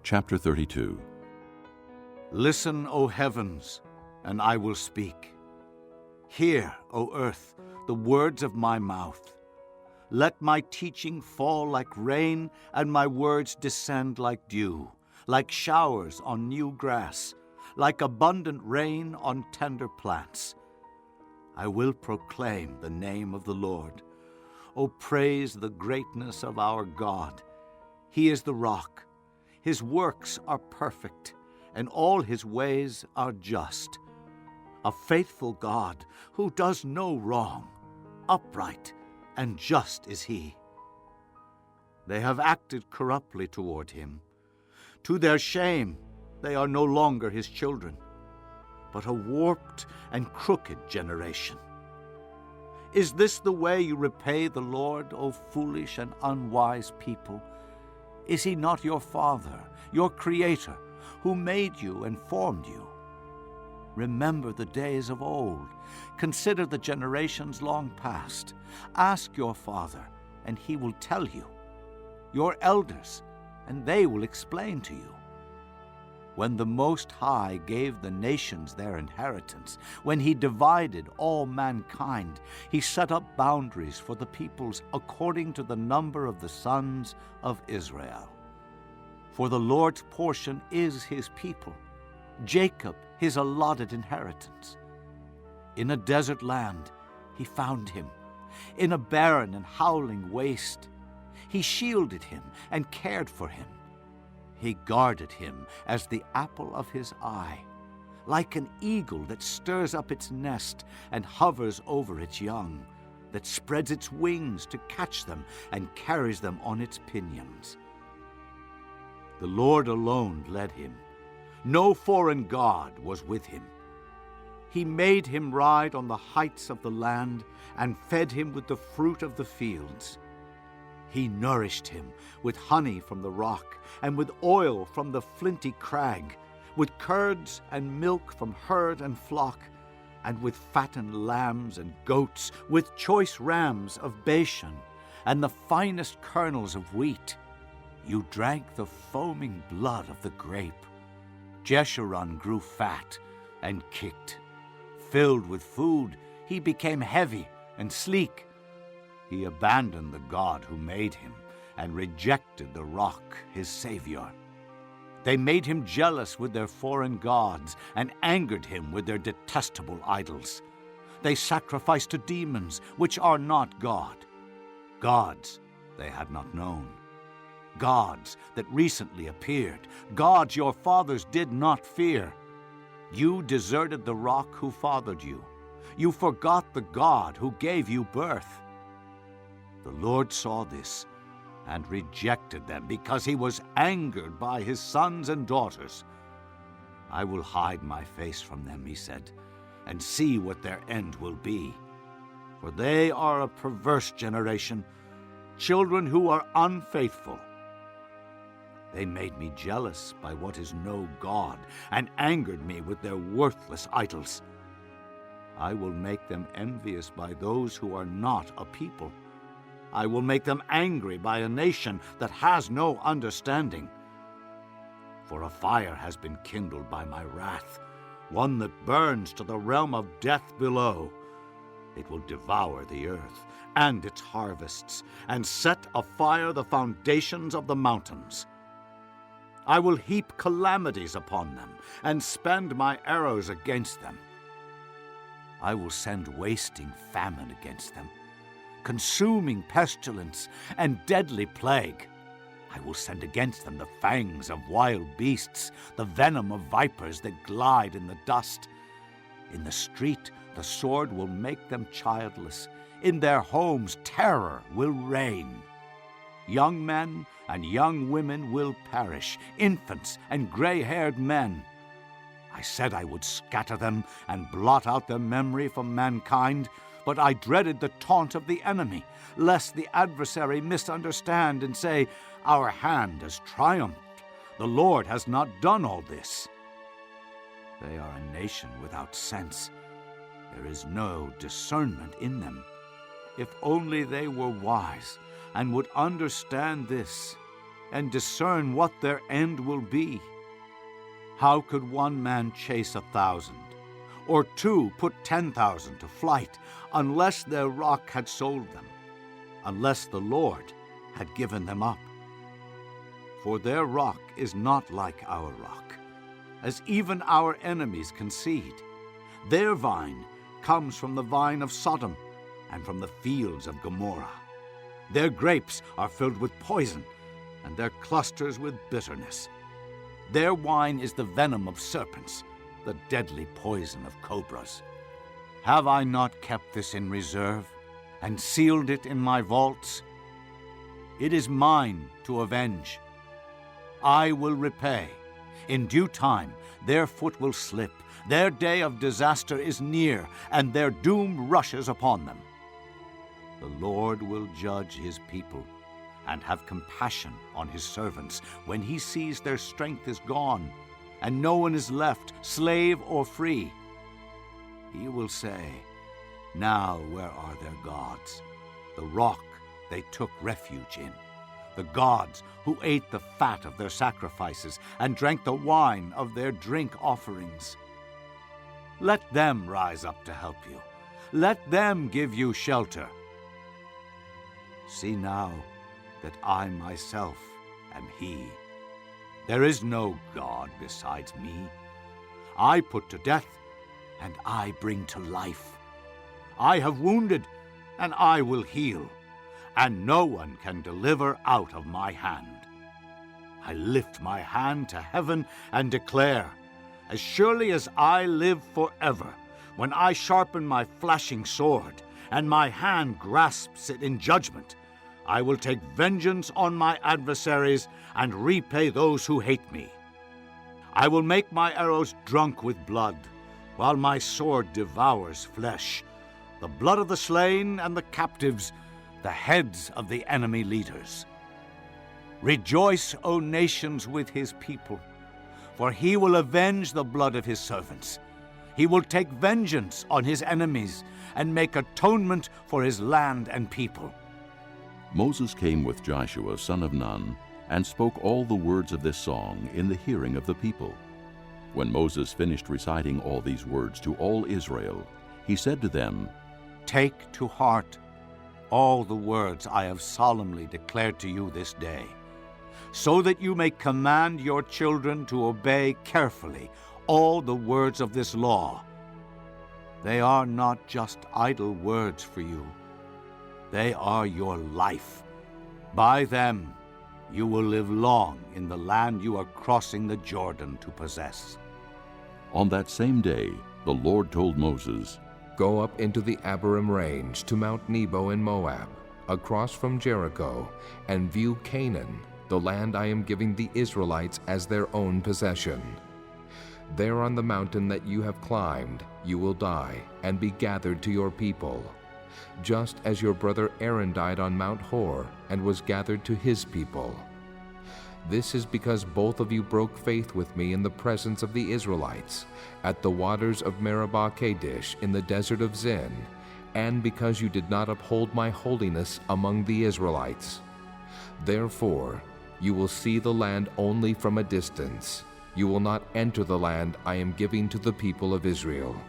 Chapter 32. Listen, O heavens, and I will speak. Hear, O earth, the words of my mouth. Let my teaching fall like rain, and my words descend like dew, like showers on new grass, like abundant rain on tender plants. I will proclaim the name of the Lord. O praise the greatness of our God. He is the rock. His works are perfect, and all his ways are just. A faithful God who does no wrong, upright and just is he. They have acted corruptly toward him. To their shame, they are no longer his children, but a warped and crooked generation. Is this the way you repay the Lord, O foolish and unwise people? Is he not your Father, your Creator, who made you and formed you? Remember the days of old. Consider the generations long past. Ask your father, and he will tell you. Your elders, and they will explain to you. When the Most High gave the nations their inheritance, when he divided all mankind, he set up boundaries for the peoples according to the number of the sons of Israel. For the Lord's portion is his people, Jacob his allotted inheritance. In a desert land he found him, in a barren and howling waste. He shielded him and cared for him. He guarded him as the apple of his eye, like an eagle that stirs up its nest and hovers over its young, that spreads its wings to catch them and carries them on its pinions. The Lord alone led him. No foreign god was with him. He made him ride on the heights of the land and fed him with the fruit of the fields. He nourished him with honey from the rock and with oil from the flinty crag, with curds and milk from herd and flock, and with fattened lambs and goats, with choice rams of Bashan and the finest kernels of wheat. You drank the foaming blood of the grape. Jeshurun grew fat and kicked. Filled with food, he became heavy and sleek. He abandoned the God who made him and rejected the rock, his Savior. They made him jealous with their foreign gods and angered him with their detestable idols. They sacrificed to demons, which are not God, gods they had not known, gods that recently appeared, gods your fathers did not fear. You deserted the rock who fathered you. You forgot the God who gave you birth. The Lord saw this and rejected them because he was angered by his sons and daughters. I will hide my face from them, he said, and see what their end will be. For they are a perverse generation, children who are unfaithful. They made me jealous by what is no God and angered me with their worthless idols. I will make them envious by those who are not a people. I will make them angry by a nation that has no understanding. For a fire has been kindled by my wrath, one that burns to the realm of death below. It will devour the earth and its harvests, and set afire the foundations of the mountains. I will heap calamities upon them, and spend my arrows against them. I will send wasting famine against them, consuming pestilence and deadly plague. I will send against them the fangs of wild beasts, the venom of vipers that glide in the dust. In the street the sword will make them childless. In their homes terror will reign. Young men and young women will perish, infants and gray-haired men. I said I would scatter them and blot out their memory from mankind, but I dreaded the taunt of the enemy, lest the adversary misunderstand and say, "Our hand has triumphed. The Lord has not done all this." They are a nation without sense. There is no discernment in them. If only they were wise and would understand this, and discern what their end will be. How could one man chase 1,000, or two put 10,000 to flight, unless their rock had sold them, unless the Lord had given them up? For their rock is not like our rock, as even our enemies concede. Their vine comes from the vine of Sodom, and from the fields of Gomorrah. Their grapes are filled with poison, and their clusters with bitterness. Their wine is the venom of serpents, the deadly poison of cobras. Have I not kept this in reserve, and sealed it in my vaults? It is mine to avenge. I will repay. In due time their foot will slip. Their day of disaster is near, and their doom rushes upon them. The Lord will judge his people and have compassion on his servants when he sees their strength is gone, and no one is left, slave or free. He will say, "Now where are their gods, the rock they took refuge in, the gods who ate the fat of their sacrifices and drank the wine of their drink offerings?" Let them rise up to help you. Let them give you shelter. See now that I myself am he. There is no God besides me. I put to death, and I bring to life. I have wounded, and I will heal, and no one can deliver out of my hand. I lift my hand to heaven and declare, as surely as I live forever, when I sharpen my flashing sword, and my hand grasps it in judgment, I will take vengeance on my adversaries and repay those who hate me. I will make my arrows drunk with blood, while my sword devours flesh, the blood of the slain and the captives, the heads of the enemy leaders. Rejoice, O nations, with his people, for he will avenge the blood of his servants. He will take vengeance on his enemies and make atonement for his land and people. Moses came with Joshua son of Nun and spoke all the words of this song in the hearing of the people. When Moses finished reciting all these words to all Israel, he said to them, "Take to heart all the words I have solemnly declared to you this day, so that you may command your children to obey carefully all the words of this law. They are not just idle words for you. They are your life. By them you will live long in the land you are crossing the Jordan to possess." On that same day, the Lord told Moses, "Go up into the Abarim range to Mount Nebo in Moab, across from Jericho, and view Canaan, the land I am giving the Israelites as their own possession. There on the mountain that you have climbed, you will die and be gathered to your people, just as your brother Aaron died on Mount Hor and was gathered to his people. This is because both of you broke faith with me in the presence of the Israelites, at the waters of Meribah Kadesh in the desert of Zin, and because you did not uphold my holiness among the Israelites. Therefore, you will see the land only from a distance. You will not enter the land I am giving to the people of Israel."